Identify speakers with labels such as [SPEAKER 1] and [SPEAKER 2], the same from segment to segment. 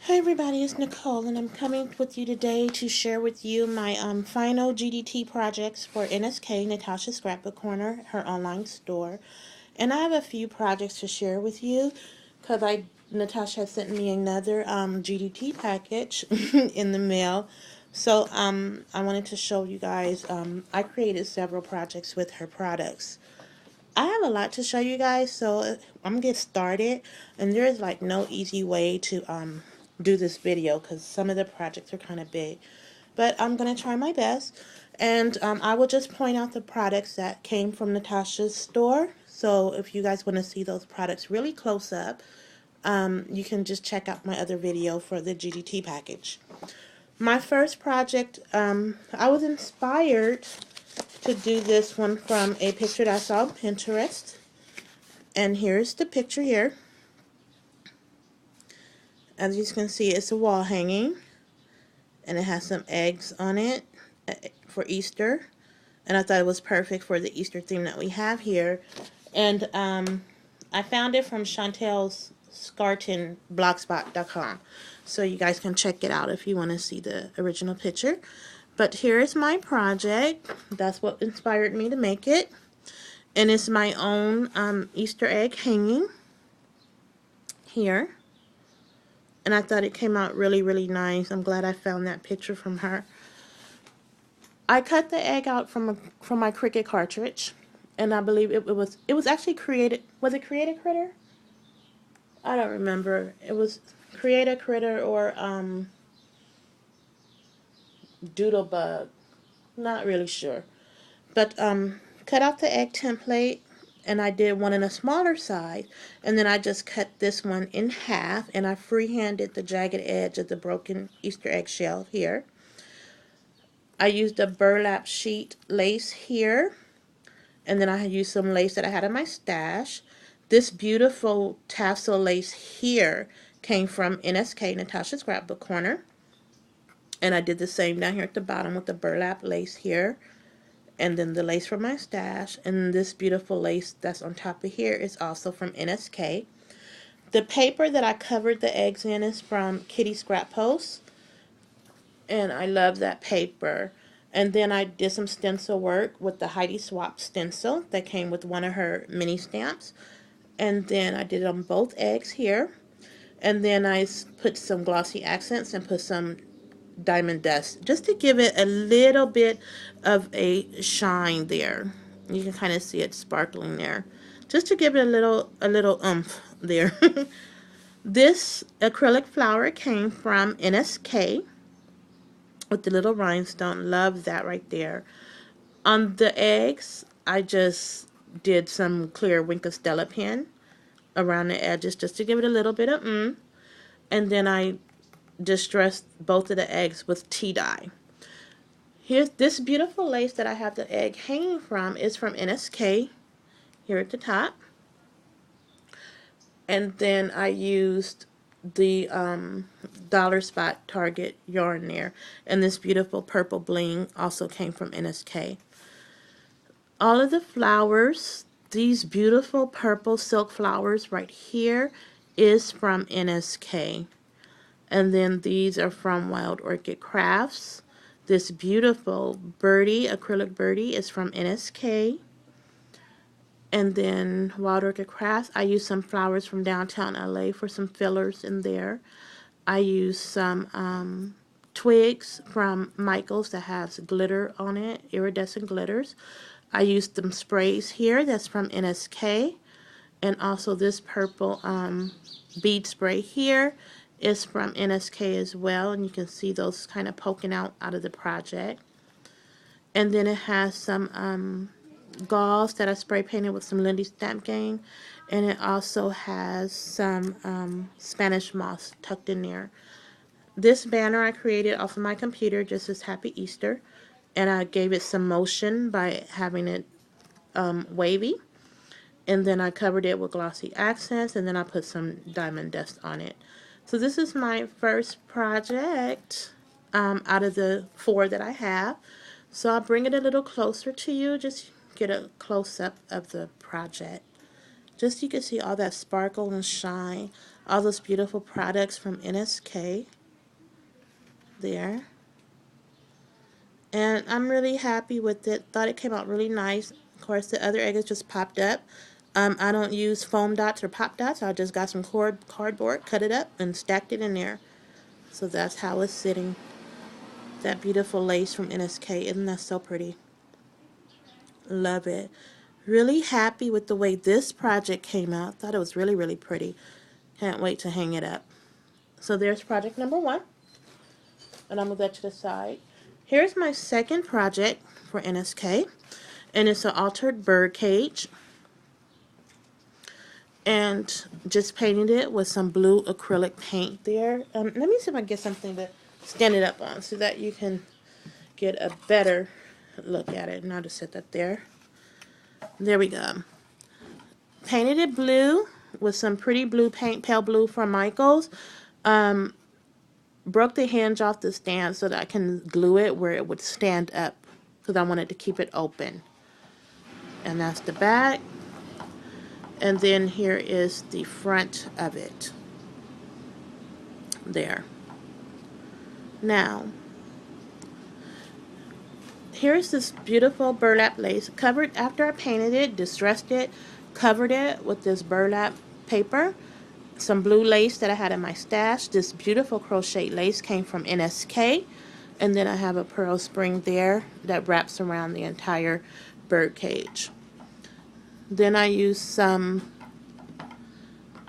[SPEAKER 1] Hi everybody, it's Nicole and I'm coming with you today to share with you my final GDT projects for NSK, Natasha Scrapbook Corner, her online store. And I have a few projects to share with you because Natasha had sent me another GDT package in the mail. So I wanted to show you guys, I created several projects with her products. I have a lot to show you guys, so I'm gonna get started. And there's like no easy way to do this video because some of the projects are kind of big, but I'm gonna try my best. And I will just point out the products that came from Natasha's store. So if you guys want to see those products really close up, you can just check out my other video for the GDT package. My first project, I was inspired to do this one from a picture that I saw on Pinterest. And here's the picture here. As you can see, it's a wall hanging. And it has some eggs on it for Easter. And I thought it was perfect for the Easter theme that we have here. And I found it from Chantel's Scarton blogspot.com. So you guys can check it out if you want to see the original picture. But here is my project. That's what inspired me to make it. And it's my own Easter egg hanging here. And I thought it came out really, really nice. I'm glad I found that picture from her. I cut the egg out from my Cricut cartridge. And I believe it was actually created. Was it Create a Critter? I don't remember. It was Create a Critter or Doodlebug. Not really sure. But cut out the egg template, and I did one in a smaller size, and then I just cut this one in half, and I freehanded the jagged edge of the broken Easter egg shell here. I used a burlap sheet lace here, and then I used some lace that I had in my stash. This beautiful tassel lace here came from NSK, Natasha Scrapbook Corner. And I did the same down here at the bottom with the burlap lace here. And then the lace from my stash. And this beautiful lace that's on top of here is also from NSK. The paper that I covered the eggs in is from Kitty Scrap Post. And I love that paper. And then I did some stencil work with the Heidi Swap stencil that came with one of her mini stamps. And then I did it on both eggs here. And then I put some glossy accents and put some diamond dust just to give it a little bit of a shine there. You can kind of see it sparkling there. Just to give it a little oomph there. This acrylic flower came from NSK with the little rhinestone. Love that right there. On the eggs, I just did some clear Wink of Stella pen around the edges just to give it a little bit of and then I distressed both of the eggs with tea dye. Here's this beautiful lace that I have the egg hanging from is from NSK here at the top. And then I used the Dollar Spot Target yarn there. And this beautiful purple bling also came from NSK. All of the flowers, these beautiful purple silk flowers right here is from NSK. And then these are from Wild Orchid Crafts. This beautiful birdie, acrylic birdie, is from NSK. And then Wild Orchid Crafts, I used some flowers from downtown LA for some fillers in there. I used some twigs from Michael's that has glitter on it, iridescent glitters. I used some sprays here, that's from NSK. And also this purple bead spray here is from NSK as well, and you can see those kind of poking out of the project. And then it has some gauze that I spray painted with some Lindy Stamp Gang, and it also has some Spanish moss tucked in there. This banner I created off of my computer just as Happy Easter, and I gave it some motion by having it wavy. And then I covered it with glossy accents, and then I put some diamond dust on it. So this is my first project out of the 4 that I have. So I'll bring it a little closer to you, just get a close-up of the project. Just so you can see all that sparkle and shine. all those beautiful products from NSK there. And I'm really happy with it. Thought it came out really nice. Of course, the other egg has just popped up. I don't use foam dots or pop dots. I just got some cardboard, cut it up, and stacked it in there. So that's how it's sitting. That beautiful lace from NSK. Isn't that so pretty? Love it. Really happy with the way this project came out. Thought it was really, really pretty. Can't wait to hang it up. So there's project number 1. And I'm going to move that to the side. Here's my second project for NSK. And it's an altered bird cage. And just painted it with some blue acrylic paint there. Let me see if I can get something to stand it up on so that you can get a better look at it. And I'll just set that there. There we go. Painted it blue with some pretty blue paint, pale blue from Michaels. Broke the hinge off the stand so that I can glue it where it would stand up because I wanted to keep it open. And that's the back. And then here is the front of it. There. Now, here's this beautiful burlap lace. Covered after I painted it, distressed it, covered it with this burlap paper. Some blue lace that I had in my stash. This beautiful crochet lace came from NSK. And then I have a pearl spring there that wraps around the entire bird cage. Then I used some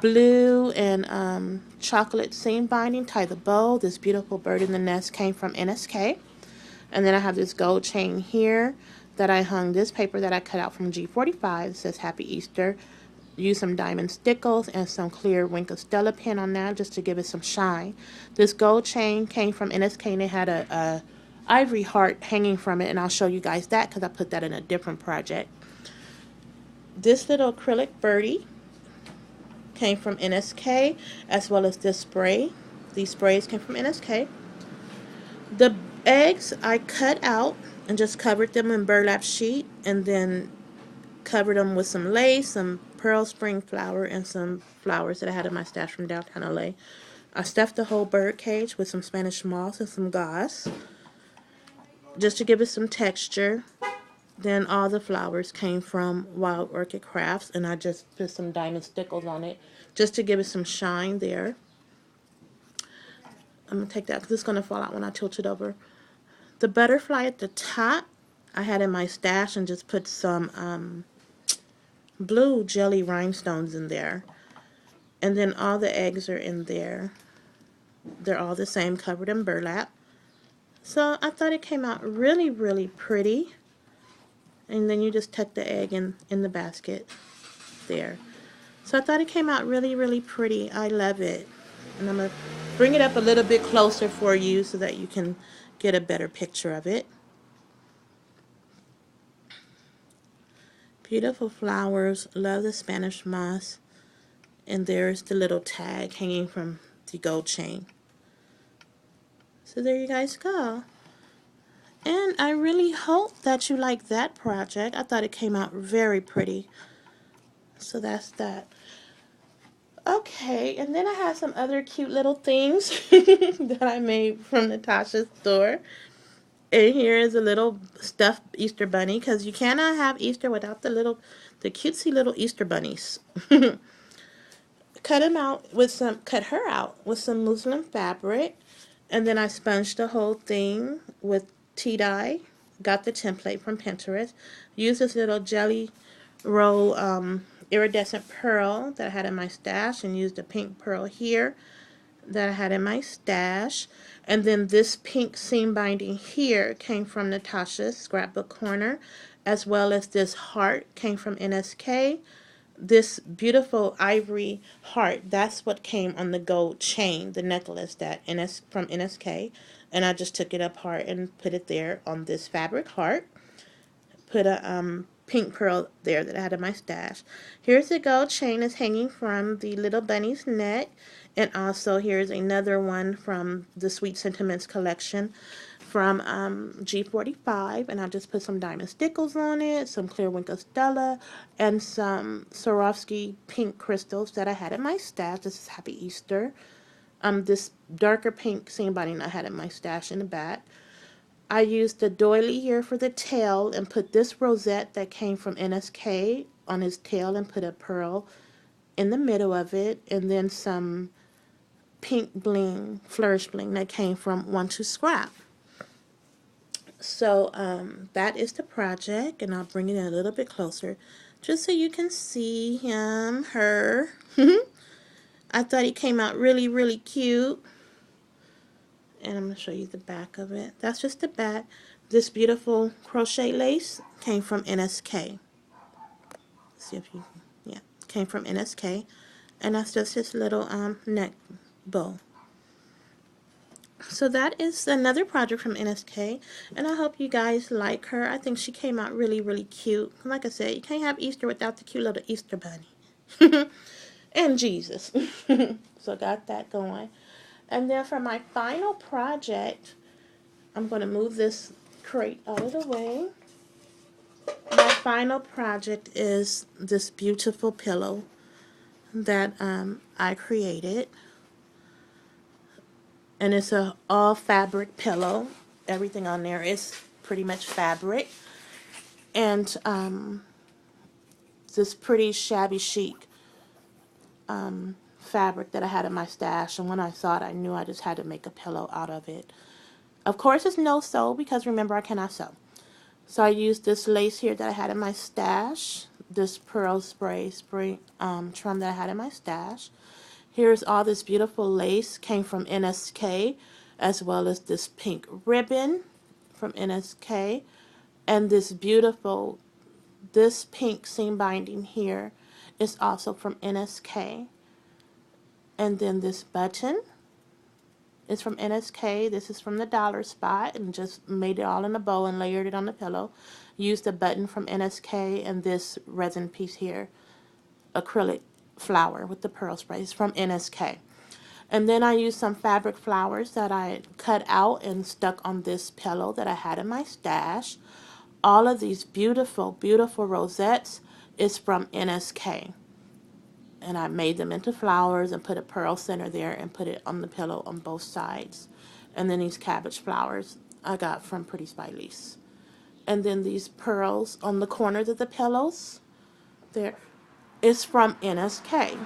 [SPEAKER 1] blue and chocolate seam binding, tie the bow. This beautiful bird in the nest came from NSK. And then I have this gold chain here that I hung this paper that I cut out from G45. It says Happy Easter. Use some diamond stickles and some clear Wink of Stella pen on that just to give it some shine. This gold chain came from NSK and it had a ivory heart hanging from it, and I'll show you guys that because I put that in a different project. This little acrylic birdie came from NSK, as well as this spray. These sprays came from NSK. The eggs I cut out and just covered them in burlap sheet and then covered them with some lace, some pearl spring flower, and some flowers that I had in my stash from downtown LA. I stuffed the whole bird cage with some Spanish moss and some gauze just to give it some texture. Then all the flowers came from Wild Orchid Crafts, and I just put some diamond stickles on it just to give it some shine there. I'm going to take that because it's going to fall out when I tilt it over. The butterfly at the top I had in my stash and just put some blue jelly rhinestones in there. And then all the eggs are in there. They're all the same, covered in burlap. So I thought it came out really, really pretty. And then you just tuck the egg in the basket there. So I thought it came out really, really pretty. I love it. And I'm going to bring it up a little bit closer for you so that you can get a better picture of it. Beautiful flowers. Love the Spanish moss. And there's the little tag hanging from the gold chain. So there you guys go. And I really hope that you like that project. I thought it came out very pretty. So that's that. Okay, and then I have some other cute little things that I made from Natasha's store. And here is a little stuffed Easter bunny, because you cannot have Easter without the cutesy little Easter bunnies. Cut her out with some muslin fabric, and then I sponged the whole thing with tea dye. Got the template from Pinterest. Used this little jelly roll iridescent pearl that I had in my stash, and used a pink pearl here that I had in my stash. And then this pink seam binding here came from Natasha's ScrapbooKorner, as well as this heart came from NSK. This beautiful ivory heart, that's what came on the gold chain, the necklace from NSK. And I just took it apart and put it there on this fabric heart. Put a pink pearl there that I had in my stash. Here's the gold chain that's hanging from the little bunny's neck. And also here's another one from the Sweet Sentiments collection from G45, and I just put some diamond stickles on it, some clear Winkle Stella, and some Swarovski pink crystals that I had in my stash. This is Happy Easter. This darker pink seam binding I had in my stash in the back. I used the doily here for the tail and put this rosette that came from NSK on his tail and put a pearl in the middle of it, and then some pink bling, flourish bling that came from One to Scrap. So that is the project, and I'll bring it in a little bit closer just so you can see him, her. I thought he came out really, really cute. And I'm going to show you the back of it. That's just the back. This beautiful crochet lace came from NSK. Let's see if you, yeah, came from NSK. And that's just his little neck bow. So that is another project from NSK, and I hope you guys like her. I think she came out really, really cute. Like I said, you can't have Easter without the cute little Easter bunny. And Jesus. So got that going. And then for my final project, I'm going to move this crate out of the way. My final project is this beautiful pillow that I created. And it's a all fabric pillow. Everything on there is pretty much fabric. And this pretty shabby chic fabric that I had in my stash. And when I saw it, I knew I just had to make a pillow out of it. Of course, it's no sew because remember, I cannot sew. So I used this lace here that I had in my stash. This pearl spray trim that I had in my stash. Here's all this beautiful lace, came from NSK, as well as this pink ribbon from NSK, and this pink seam binding here is also from NSK. And then this button is from NSK. This is from the dollar spot, and just made it all in a bow and layered it on the pillow. Used a button from NSK, and this resin piece here, acrylic flower with the pearl spray, is from NSK. And then I used some fabric flowers that I cut out and stuck on this pillow that I had in my stash. All of these beautiful, beautiful rosettes is from NSK. And I made them into flowers and put a pearl center there and put it on the pillow on both sides. And then these cabbage flowers I got from Pretty Spidey's. And then these pearls on the corners of the pillows, there is from NSK.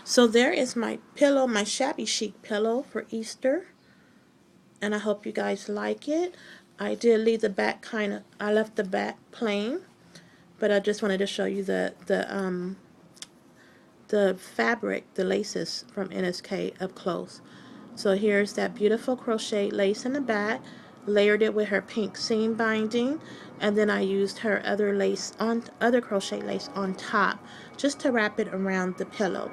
[SPEAKER 1] So there is my pillow, my shabby chic pillow for Easter. And I hope you guys like it. I did leave the back I left the back plain. But I just wanted to show you the fabric, the laces from NSK up close. So here's that beautiful crochet lace in the back. Layered it with her pink seam binding, and then I used her other crochet lace on top just to wrap it around the pillow.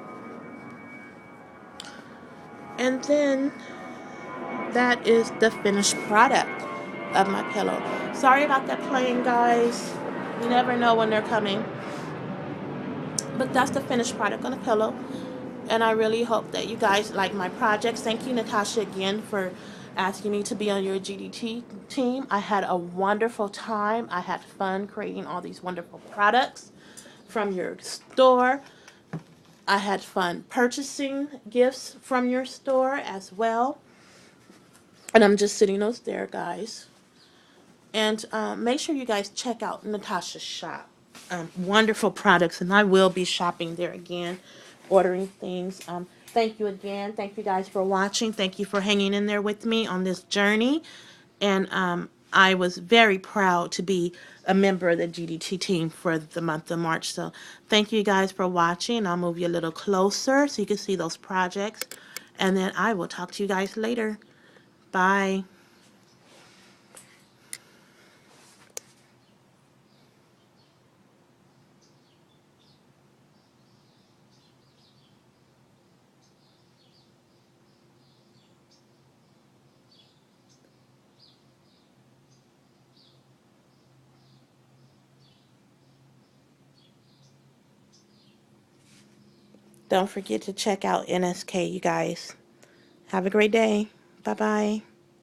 [SPEAKER 1] And then that is the finished product of my pillow. Sorry about that plane, guys. You never know when they're coming. But that's the finished product on the pillow. And I really hope that you guys like my projects. Thank you, Natasha, again for asking me to be on your GDT team. I had a wonderful time. I had fun creating all these wonderful products from your store. I had fun purchasing gifts from your store as well. And I'm just sitting those there, guys. And make sure you guys check out Natasha's shop. Wonderful products, and I will be shopping there again, ordering things. Thank you again. Thank you guys for watching. Thank you for hanging in there with me on this journey. And I was very proud to be a member of the GDT team for the month of March. So thank you guys for watching. I'll move you a little closer so you can see those projects. And then I will talk to you guys later. Bye. Don't forget to check out NSK, you guys. Have a great day. Bye-bye.